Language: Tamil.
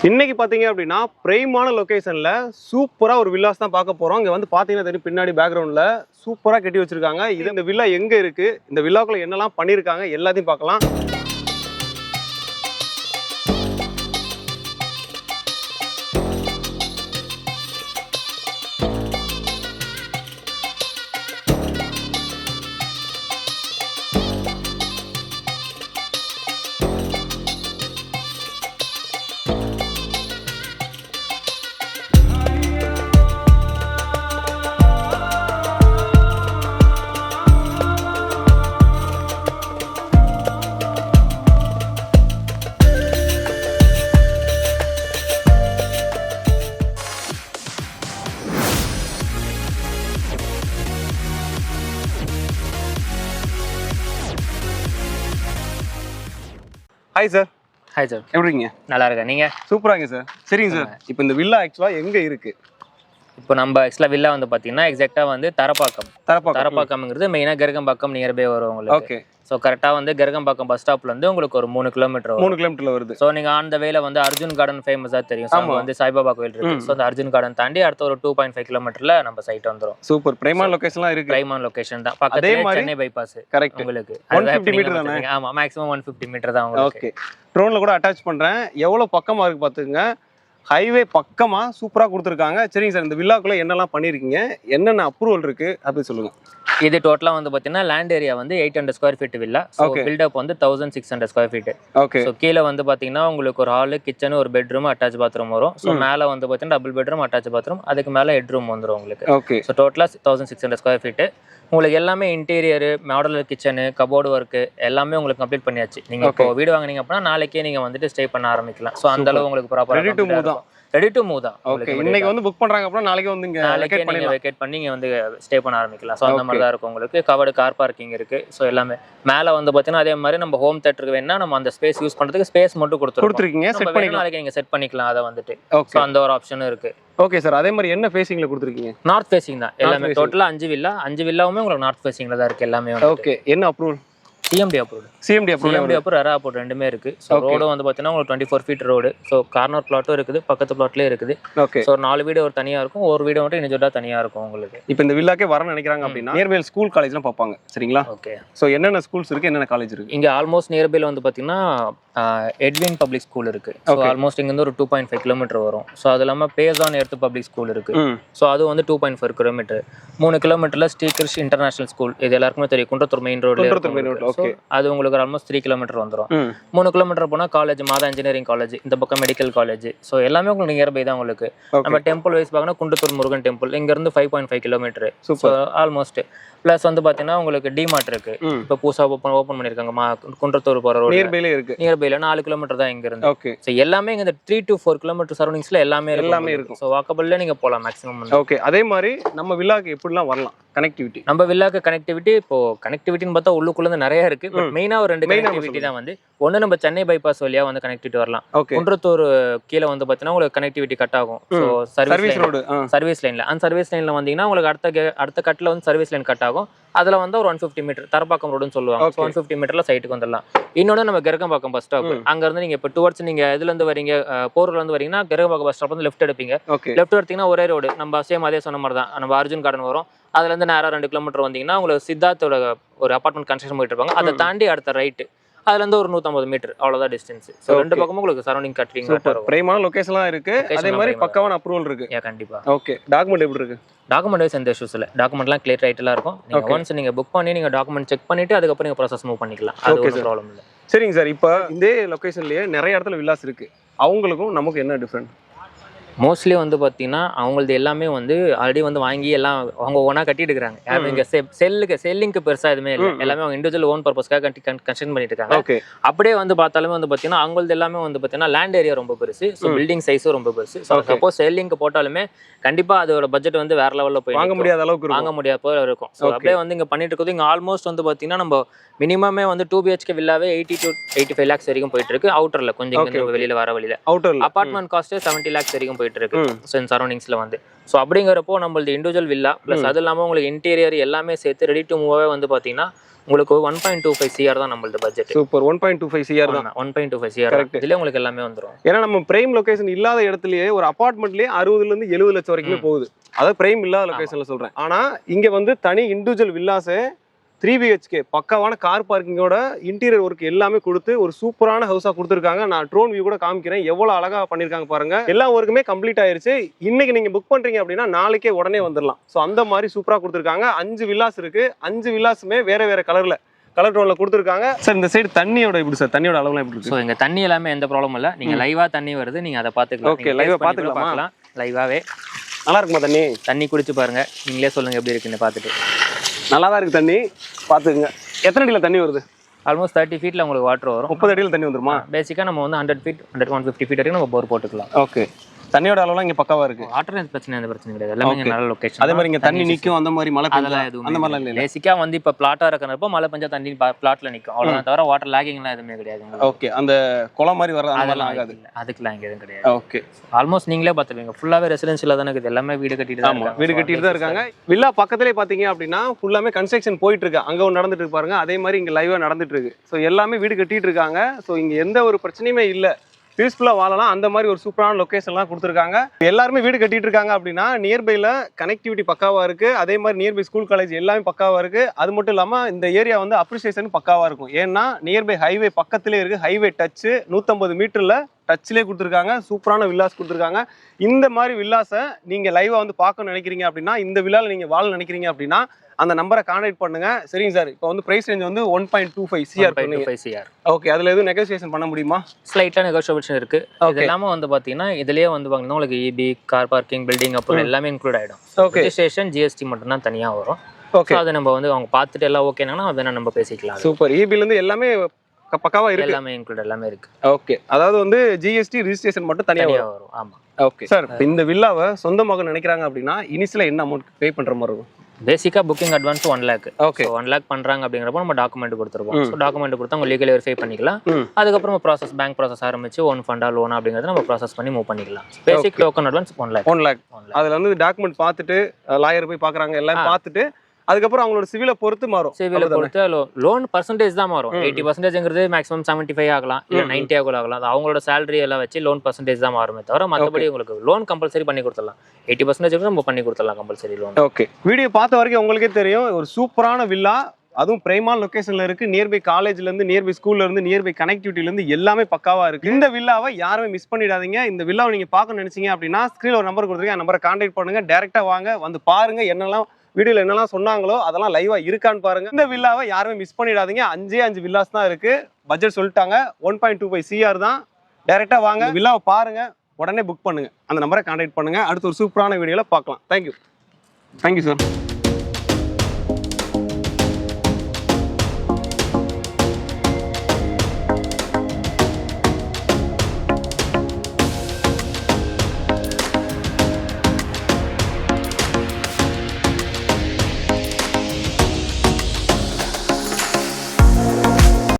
இன்னைக்கு பாத்தீங்க அப்படின்னா பிரைமான லொகேஷன்ல சூப்பரா ஒரு வில்லாஸ் தான் பார்க்க போறோம். இங்க வந்து பாத்தீங்கன்னா தெரியும் பின்னாடி பேக்ரவுண்ட்ல சூப்பரா கட்டி வச்சிருக்காங்க. இந்த வில்லா எங்க இருக்கு, இந்த வில்லாக்குள்ள என்னெல்லாம் பண்ணிருக்காங்க எல்லாத்தையும் பார்க்கலாம். Hi sir. ஹாய் சார், எப்படி இருக்கீங்க? நல்லா இருக்கேன். நீங்கள்? சூப்பராங்க சார். சரிங்க சார், இப்போ இந்த வில்லா ஆக்சுவலாக எங்கே இருக்கு? இப்போ நம்ம ஆக்சுவலாக வில்லா வந்து பார்த்தீங்கன்னா எக்ஸாக்டாக வந்து தரப்பாக்கம்ங்கிறது மெயினாக கருகம்பாக்கம் நியர்பை வரும் உங்களுக்கு. ஓகே. ஸோ கரெக்டாக வந்து கருகம்பாக்கம் பஸ் ஸ்டாப்லேருந்து உங்களுக்கு ஒரு 3 கிலோமீட்டர் வரும். 3 கிலோமீட்டர்ல வருது. ஸோ நீங்கள் ஆன் த வேல வந்து அர்ஜுன் கார்டன் ஃபேமஸாக தெரியும். ஸோ வந்து சாய்பாபா கோயில் இருக்கு. ஸோ அந்த அர்ஜுன் கார்டன் தாண்டி அடுத்த ஒரு 2.5 கிலோமீட்டர்ல நம்ம சைட் வந்துடும். சூப்பர். பிரைமான லொகேஷன்லாம் இருக்கு. பிரைமான லொகேஷன் தான். பக்கத்துல சென்னை பைபாஸ். கரெக்ட். உங்களுக்கு 150 மீட்டர் தானே? ஆமா, மேக்ஸிமம் 150 மீட்டர் தான் உங்களுக்கு. ஓகே. ட்ரோன்ல கூட அட்டாச் பண்றேன். எவ்வளவு பக்கமா இருக்கு பாத்துங்க. ஹைவே பக்கமா சூப்பரா கொடுத்துருக்காங்க. சரிங்க சார், இந்த வில்லாக்குள்ள என்னெல்லாம் பண்ணிருக்கீங்க, என்னென்ன அப்ரூவல் இருக்கு அப்படி சொல்லுங்க. இது டோட்டலா வந்து பாத்தீங்கன்னா லேண்ட் ஏரியா வந்து 800 square feet villa. So built up வந்து 1600 ஸ்கொயர் ஃபீட். ஓகே. ஸோ கீழே வந்து பாத்தீங்கன்னா உங்களுக்கு ஒரு ஹால், கிச்சன், ஒரு பெட்ரூம், அட்டாச் பாத்ரூம் வரும். ஸோ மேலே வந்து பாத்தீங்கன்னா டபுள் பெட்ரூம், அட்டாச் பாத்ரூம், அதுக்கு மேலே ஹெட்ரூம் வந்துடும் உங்களுக்கு. ஓகே. ஸோ டோட்டலா 1600 ஸ்கொயர் ஃபீட். உங்களுக்கு எல்லாமே interior, modular kitchen, cupboard work எல்லாமே உங்களுக்கு கம்ப்ளீட் பண்ணியாச்சு. நீங்க இப்போ வீடு வாங்குனீங்க அப்படின்னா நாளைக்கே நீங்க வந்துட்டு ஸ்டே பண்ண ஆரம்பிக்கலாம். ஸோ அந்த அளவு உங்களுக்கு ப்ராப்பரா ரெடி டு மூவ் தான். ஓகே. இன்னைக்கு வந்து புக் பண்றாங்க அப்படினா நாளைக்கு வந்து இங்க வெக்கேட் பண்ணி நீங்க வந்து ஸ்டே பண்ண ஆரம்பிக்கலாம். ஸோ அந்த மாதிரி தான் இருக்கும் உங்களுக்கு. கவர்டு கார் பார்க்கிங் இருக்கு. ஸோ எல்லாமே மேலே வந்து பார்த்தீங்கன்னா அதே மாதிரி நம்ம ஹோம் தேட்டருக்கு வேணா நம்ம அந்த ஸ்பேஸ் யூஸ் பண்றதுக்கு ஸ்பேஸ் மட்டும் கொடுத்துருக்கீங்க. செட் பண்ணி நாளைக்கு நீங்க செட் பண்ணிக்கலாம் அதை வந்துட்டு. ஸோ அந்த ஒரு ஆப்ஷனும் இருக்கு. Okay sir. அதே மாதிரி என்ன ஃபேசிங்ல கொடுத்துருக்கீங்க? நார்த் ஃபேசிங் தான் எல்லாமே. டோட்டலா 5 வில்லாவுமே உங்களுக்கு நார்த் ஃபேசிங்ல தான் இருக்கு எல்லாமே. ஓகே. என்ன அப்ரூவல்? சிஎம்டி அப்ரூவ்ட் ரா அப்ரூவ்ட் ரெண்டுமே இருக்கு. ஸோ ரோடு வந்து பார்த்தீங்கன்னா உங்களுக்கு 24 ஃபீட் ரோடு. ஸோ கார்னர் பிளாட்டும் இருக்குது, பக்கத்து பிளாட்லேயே இருக்குது. ஓகே. ஸோ 4 வீடு ஒரு தனியாக இருக்கும், ஒரு வீடு மட்டும் இண்டிவிஜுவலாக தனியாக இருக்கும் உங்களுக்கு. இப்போ இந்த வில்லாக்கே வரணும்னு நினைக்கிறாங்க அப்படின்னா நியர்பை ஸ்கூல் காலேஜ்லாம் பார்ப்பாங்க. சரிங்களா? ஓகே. ஸோ என்னென்ன ஸ்கூல்ஸ் இருக்கு, என்னென்ன காலேஜ் இருக்கு இங்கே? ஆல்மோஸ்ட் நியர்பைல வந்து பார்த்தீங்கன்னா எட்வின் பப்ளிக் ஸ்கூல் இருக்கு. ஸோ ஆல்மோஸ்ட் இங்கேருந்து ஒரு 2.5 கிலோமீட்டர் வரும். ஸோ அது இல்லாமல் பேசான் எர்த் பப்ளிக் ஸ்கூல் இருக்கு. ஸோ அது வந்து 2.4 கிலோமீட்டர். 3 கிலோமீட்டர்ல ஸ்ரீகிருஷ் இன்டர்நேஷனல் ஸ்கூல், இது எல்லாருக்குமே தெரியும், குன்றத்தூர் மெயின் ரோடு. அது உங்களுக்கு ஆல்மோஸ்ட் 3 கிலோமீட்டர் வந்துடும். 3 கிலோமீட்டர் போனால் காலேஜ், மாதா இன்ஜினியரிங் காலேஜ், இந்த பக்கம் மெடிக்கல் காலேஜ். ஸோ எல்லாமே உங்களுக்கு நியர்பை தான் உங்களுக்கு. நம்ம டெம்பிள் வைஸ் பார்க்கணும், குன்றத்தூர் முருகன் டெம்பிள் இங்கேருந்து 5.5 கிலோமீட்டர். ஸோ ஆல்மோஸ்ட் பிளஸ் வந்து பார்த்தீங்கன்னா உங்களுக்கு டிமார்ட் இருக்கு. இப்போ புதுசா ஓப்பன் பண்ணிருக்காங்க குன்றத்தூர் போற ரோடு நியர்பைல 4 கிலோமீட்டர் தான் இங்க இருந்து. ஓகே. ஸோ எல்லாமே இங்க 3 to 4 கிலோமீட்டர் சரௌண்டிங்ஸ்ல எல்லாமே இருக்கும். ஸோ வாக்கபிள்ல நீங்க போகலாம் மேக்ஸிமம். ஓகே. அதே மாதிரி நம்ம வில்லாக்கு எப்படிலாம் வரலாம்? கனெக்டிவிட்டி, நம்ம வில்லாக்கு கனெக்டிவிட்டி, இப்போ கனெக்டிவிட்டின்னு பார்த்தா உள்ளுக்குள்ள நிறைய இருக்கு. பட் மெயினா ஒரு 2 கனெக்டிவிட்டி தான் வந்து. ஒன்னு நம்ம சென்னை பைபாஸ் வழியா வந்து கனெக்டிவிட்டி வரலாம். குன்றத்தூர் கீழே வந்து பாத்தீங்கன்னா உங்களுக்கு கனெக்டிவிட்டி கட் ஆகும். ஸோ சர்வீஸ் லைன்ல அந்த சர்வீஸ் லைன்ல வந்தீங்கன்னா உங்களுக்கு அடுத்த கட்டில வந்து சர்வீஸ் லைன் கட் ஆகும். அதுல வந்து ஒரு 150 மீட்டர் தரப்பாக்கம் ரோடுன்னு சொல்லுவாங்க. 150 மீட்டர்ல சைட்டுக்கு வந்துடலாம். இன்னொன்னு நம்ம கருகம்பாக்கம் பஸ் ஸ்டாப். அங்க இருந்து நீங்க இப்போ டுவர்ட்ஸ் நீங்க இதுல இருந்து வரீங்க, போரூர்ல இருந்து வரீங்கன்னா கருகம்பாக்கம் பஸ் ஸ்டாப் வந்து லெஃப்ட் எடுப்பீங்க. லெஃப்ட் எடுத்தீங்கன்னா ஒரே ரோடு, நம்ம சேம் அதே சொன்ன மாதிரி தான். நம்ம அர்ஜுன் கார்டன் வரும். அதுல இருந்து நேரம் 2 கிலோமீட்டர் வந்தீங்கன்னா உங்களுக்கு சித்தார்த்தோட ஒரு அபார்ட்மெண்ட் கன்ஸ்ட்ரக்ஷன் போயிட்டு இருப்பாங்க. அதை தாண்டி அடுத்த ரைட்டு, அதுல இருந்து ஒரு 150 மீட்டர், அவ்வளவுதான் டிஸ்டன்ஸ். சோ ரெண்டு பக்கமும் உங்களுக்கு சரௌண்டிங் கட்டிங் பிரைமான லொகேஷன்லாம் இருக்கு. அதே மாதிரி பக்காவான அப்ரூவல் இருக்கு. கண்டிப்பா. ஓகே. டாக்குமெண்ட் எப்படி இருக்கு? டாக்குமெண்ட் வைஸ் எந்த இஷ்யூஸ் இல்ல. டாக்குமெண்ட்லாம் கிளியர் ரைட்டெல்லாம் இருக்கும். நீங்க ஒன்ஸ் நீங்க புக் பண்ணி நீங்க டாக்குமெண்ட் செக் பண்ணிட்டு அதுக்கப்புறம் நீங்க ப்ராசஸ் மூவ் பண்ணிக்கலாம். அது ஒரு ப்ராப்ளம் இல்ல. சரிங்க சார். இப்போ இந்த லொகேஷன்லயே நிறைய இடத்துல வில்லாஸ் இருக்கு. அவங்களுக்கும் நமக்கு என்ன டிஃபரெண்ட்? மோஸ்ட்லி வந்து பார்த்தீங்கன்னா அவங்களது எல்லாமே வந்து ஆல்ரெடி வந்து வாங்கி எல்லாம் அவங்க ஓனாக கட்டிட்டு இருக்காங்க. யாரும் இங்கே செல்லிங்க்கு பெருசாக எதுவுமே இல்லை. எல்லாமே அவங்க இண்டிவிஜுவல் ஓன் பர்பஸ்க்காக கன்ஸ்ட்ரக்ட் பண்ணிட்டு இருக்காங்க. அப்படியே வந்து பார்த்தாலுமே வந்து பார்த்தீங்கன்னா அவங்களது எல்லாமே வந்து பார்த்தீங்கன்னா லேண்ட் ஏரியா ரொம்ப பெருசு. ஸோ பில்டிங் சைஸும் ரொம்ப பெருசு. ஸோ சப்போஸ் செல்லிங்க்கு போட்டாலுமே கண்டிப்பாக அதோட பட்ஜெட் வந்து வேற லெவலில் போய் வாங்க முடியாத அளவுக்கு போல இருக்கும். ஸோ அப்படியே வந்து இங்கே பண்ணிட்டு இருக்குது. இங்கே ஆல்மோஸ்ட் வந்து பார்த்தீங்கன்னா நம்ம மினிமமே வந்து 2 BHK வில்லாவே 80 to 85 lakhs வரைக்கும் போயிட்டு இருக்கு. அவுட்டர்ல கொஞ்சம் வெளியில வர வழியில அப்பார்ட்மெண்ட் காஸ்ட் 70 lakhs வரைக்கும் போயிட்டு போயிட்டு இருக்கு சரௌண்டிங்ஸ்ல வந்து. ஸோ அப்படிங்கிறப்போ நம்மளது இண்டிவிஜுவல் வில்லா ப்ளஸ் அது இல்லாமல் உங்களுக்கு இன்டீரியர் எல்லாமே சேர்த்து ரெடி டு மூவாவே வந்து பார்த்தீங்கன்னா உங்களுக்கு 1.25 CR தான் நம்மளது பட்ஜெட். சூப்பர். 1.25 CR தான். 1.25 CR இதுல உங்களுக்கு எல்லாமே வந்துரும். ஏன்னா நம்ம பிரைம் லொகேஷன் இல்லாத இடத்துலயே ஒரு அபார்ட்மெண்ட்லயே 60 இருந்து 70 லட்சம் வரைக்கும் போகுது. அதாவது பிரைம் இல்லாத லொகேஷன்ல சொல்றேன். ஆனா இங்க வந்து தனி இண்டிவிஜுவல் வில்லாஸே 3 BHK பக்காவான கார் பார்க்கிங்கோட இன்டீரியர் ஒர்க் எல்லாமே கொடுத்து ஒரு சூப்பரான ஹவுஸா கொடுத்துருக்காங்க. நான் ட்ரோன் வியூ கூட காமிக்கிறேன், எவ்வளவு அழகா பண்ணிருக்காங்க பாருங்க. எல்லா ஒர்க்குமே கம்ப்ளீட் ஆயிருச்சு. இன்னைக்கு நீங்க புக் பண்றீங்க அப்படின்னா நாளைக்கே உடனே வந்துடலாம். ஸோ அந்த மாதிரி சூப்பரா கொடுத்துருக்காங்க. 5 வில்லாஸ் இருக்கு. 5 வில்லாஸுமே வேற வேற கலர் டோன்ல கொடுத்துருக்காங்க. சார் இந்த சைடு தண்ணியோட எப்படி சார், தண்ணியோட அளவுலாம் எப்படி இருக்கு? ஸோ இங்க தண்ணி எல்லாமே எந்த ப்ராப்ளம் இல்லை. நீங்க லைவா தண்ணி வருது, நீங்க அதை பார்த்துக்கலாம். ஓகே, லைவா பார்த்துக்கலாம். லைவாவே நல்லா இருக்குமா தண்ணி? தண்ணி குடிச்சு பாருங்க, நீங்களே சொல்லுங்க எப்படி இருக்குன்னு பார்த்துட்டு. நல்லா தான் இருக்கு தண்ணி, பார்த்துக்குங்க. எத்தனை அடியில் தண்ணி வருது? ஆல்மோஸ்ட் 30 ஃபீட்ல உங்களுக்கு வாட்டர் வரும். 30 அடியில் தண்ணி வந்துருமா? பேசிக்கா நம்ம வந்து 100 ஃபீட் 150 ஃபீட் வரைக்கும் நம்ம போர் போட்டுக்கலாம். ஓகே, தண்ணியோட அளவுலாம் இங்க பக்காவா இருக்கு. வாட்டர் எந்த பிரச்சனை கிடையாது, எல்லாமே நல்ல லொகேஷன். அதே மாதிரி இங்க தண்ணி நிக்கும், அந்த மாதிரி மழை அதெல்லாம் எதுவும் அந்த மாதிரிலாம் இல்ல. பேசிக்கா வந்து இப்ப பிளாட்டா இருக்கறப்போ மழை பெஞ்சா தண்ணி பிளாட்ல நிக்கும், அவ்வளவுதான். தவிர வாட்டர் லாகிங்லாம் எதுவுமே கிடையாது. ஓகே, அந்த குளம் மாதிரி வர அதெல்லாம் ஆகாது. அதுக்குலாம் இங்க எதுவும் கிடையாது. ஓகே, ஆல்மோஸ்ட் நீங்களே பாத்துருவீங்க, ஃபுல்லாவே ரெசிடென்ஷியலா தானே இருக்குது. எல்லாமே வீடு கட்டிட்டு தான் இருக்காங்க. வீடு கட்டிட்டு தான் இருக்காங்க. வில்லா பக்கத்துலயே பாத்தீங்க அப்படின்னா ஃபுல்லாமே கன்ஸ்ட்ரக்ஷன் போயிட்டு இருக்கு. அங்க ஒன்று நடந்துட்டு இருக்கு பாருங்க, அதே மாதிரி இங்க லைவா நடந்துட்டு இருக்கு. ஸோ எல்லாமே வீடு கட்டிட்டு இருக்காங்க. ஸோ இங்க எந்த ஒரு பிரச்சனையுமே இல்லை, பீஸ்ஃபுல்லா வாழலாம். அந்த மாதிரி ஒரு சூப்பரான லொகேஷன்லாம் கொடுத்துருக்காங்க. எல்லாருமே வீடு கட்டிட்டு இருக்காங்க அப்படின்னா நியர்பைல கனெக்டிவிட்டி பக்காவா இருக்கு. அதே மாதிரி நியர்பை ஸ்கூல் காலேஜ் எல்லாமே பக்காவா இருக்கு. அது மட்டும் இல்லாம இந்த ஏரியா வந்து அப்ரிசியேஷன் பக்காவா இருக்கும். ஏன்னா நியர்பை ஹைவே பக்கத்திலே இருக்கு. ஹைவே டச் 150 மீட்டர்ல டச்லேயே கொடுத்துருக்காங்க. சூப்பரான வில்லாஸ் கொடுத்துருக்காங்க. இந்த மாதிரி வில்லாஸை நீங்கள் லைவாக வந்து பார்க்கணும்னு நினைக்கிறீங்க அப்படின்னா, இந்த வில்லாவில் நீங்கள் வாழ நினைக்கிறீங்க அப்படின்னா அந்த நம்பரை கான்டாக்ட் பண்ணுங்க. சரிங்க சார், இப்போ வந்து பிரைஸ் ரேஞ்ச் வந்து 1.25 CR. ஓகே, அதில் எதுவும் நெகோசியேஷன் பண்ண முடியுமா? ஸ்லைட்டாக நெகோசியேஷன் இருக்கு. இது எல்லாமே வந்து பார்த்தீங்கன்னா இதுலேயே வந்து பார்த்தீங்கன்னா உங்களுக்கு EB, கார் பார்க்கிங், பில்டிங் அப்புறம் எல்லாமே இன்க்ளூட் ஆகிடும். ஓகே, ரெஜிஸ்ட்ரேஷன் GST மட்டும் தான் தனியாக வரும். ஓகே, அதை நம்ம வந்து அவங்க பார்த்துட்டு எல்லாம் ஓகேனா அதை நம்ம பேசிக்கலாம். சூப்பர். EBலேருந்து எல்லாமே பக்காவா இருக்கு, எல்லாமே இன்க்ளூட் எல்லாமே இருக்கு. ஓகே, அதாவது வந்து GST ரெஜிஸ்ட்ரேஷன் மட்டும் தனியா வரும். ஆமா. ஓகே சார், இந்த வில்லாவை சொந்தமாக நினைக்கிறாங்க அப்படின்னா இனிஷியலா என்ன அமௌண்ட் பே பண்ற மாதிரி இருக்கும்? பேசிக்கா booking advance 1 lakh. Okay, 1 lakh பண்றாங்க அப்படிங்கிறப்ப நம்ம டாக்குமெண்ட் கொடுத்துருவோம். ஸோ டாக்குமெண்ட் கொடுத்தா அவங்க லீகல் வெரிஃபை பண்ணிக்கலாம். அதுக்கப்புறம் ப்ராசஸ் பேங்க் ப்ராசஸ் ஆரம்பிச்சு ஓன் ஃபண்டா லோன் அப்படிங்கிறத நம்ம ப்ராசஸ் பண்ணி மூவ் பண்ணிக்கலாம். பேசிக் டோக்கன் அட்வான்ஸ் 1 lakh. அதுல வந்து டாக்குமெண்ட் பார்த்துட்டு லாயர் போய் பார்க்குறாங்க, எல்லாம் பார்த்துட்டு அதுக்கப்புறம் அவங்களோட சிவிலை பொறுத்து மாறும். சிவிலை பொறுத்து லோன் பர்சன்டேஜ் தான் மாறும். 80%ங்கிறது மேக்ஸிமம் 75 ஆகலாம், இல்லை 90 ஆகலாம். அது அவங்களோட சேலரி எல்லாம் வச்சு லோன் பர்சன்டேஜ் தான் மாறுமே தவிர மற்றபடி உங்களுக்கு லோன் கம்பல்சரி பண்ணி கொடுத்துடலாம். 80% நம்ம பண்ணி கொடுத்துடலாம் கம்பல்சரி லோன். ஓகே, வீடியோ பார்த்த வரைக்கும் உங்களுக்கே தெரியும் ஒரு சூப்பரான வில்லா, அதுவும் பிரைமான லொகேஷன்ல இருக்கு. நியர்பை காலேஜ்ல இருந்து, நியர்பை ஸ்கூல்ல இருந்து, நியர்பை கனெக்டிவிட்டில இருந்து எல்லாமே பக்காவா இருக்கு. இந்த வில்லாவை யாருமே மிஸ் பண்ணிடாதீங்க. இந்த வில்லாவை நீங்க பார்க்கணும்னு நினைச்சீங்க அப்படின்னா ஸ்கிரீன்ல ஒரு நம்பர் கொடுத்துருக்கேன், அந்த நம்பரை கான்டாக்ட் பண்ணுங்க. டைரக்டா வாங்க, வந்து பாருங்க என்னெல்லாம் வீடியோல என்னெல்லாம் சொன்னாங்களோ அதெல்லாம் லைவா இருக்கான்னு பாருங்க. இந்த வில்லாவை யாருமே மிஸ் பண்ணிடாதீங்க. 5 வில்லாஸ் தான் இருக்கு. பட்ஜெட் சொல்லிட்டாங்க, 1.25 CR தான். டைரக்டா வாங்க, வில்லாவை பாருங்க, உடனே புக் பண்ணுங்க. அந்த நம்பரை கான்டாக்ட் பண்ணுங்க. அடுத்து ஒரு சூப்பரான வீடியோல பார்க்கலாம். Thank you sir.